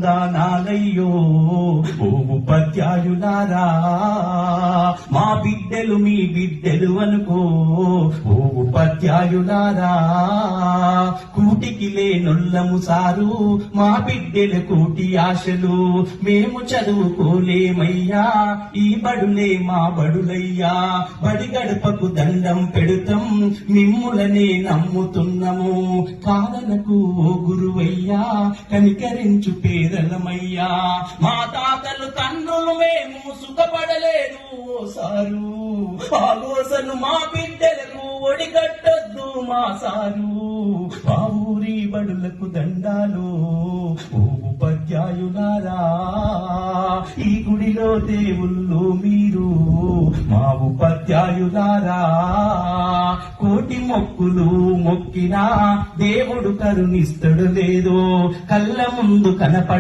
వందనాలయ్యో ఓ ఉపాధ్యాయులారా, మా బిడ్డలు మీ బిడ్డలు అనుకో ఓ ఉపాధ్యాయులారా. కూటికి లేనొల్లము సారు, మా బిడ్డల కూటి ఆశలు, మేము చదువుకోలేమయ్యా ఈ బడులే మా బడులయ్యా. బడి గడపకు దండం పెడుతాం, మిమ్ములనే నమ్ముతున్నాము, కాదనకు ఓ గురువయ్యా, కనికరించు పేదలమయ్యా. మా తాతలు తండ్రులు మేము సుఖపడలేదు ఓ సారు, ఆలోసను మా బిడ్డలకు ఒడిగట్టొద్దు మా సారు. మా ఊరి బడులకు దండాలు ఓ ఉపాధ్యాయులారా, ఈ గుడిలో దేవుళ్ళు మీరు మా ఉపాధ్యాయులారా. కోటి మొక్కులు మొక్కినా దేవుడు కరుణిస్తడు లేదో, కళ్ళ ముందు కనపడు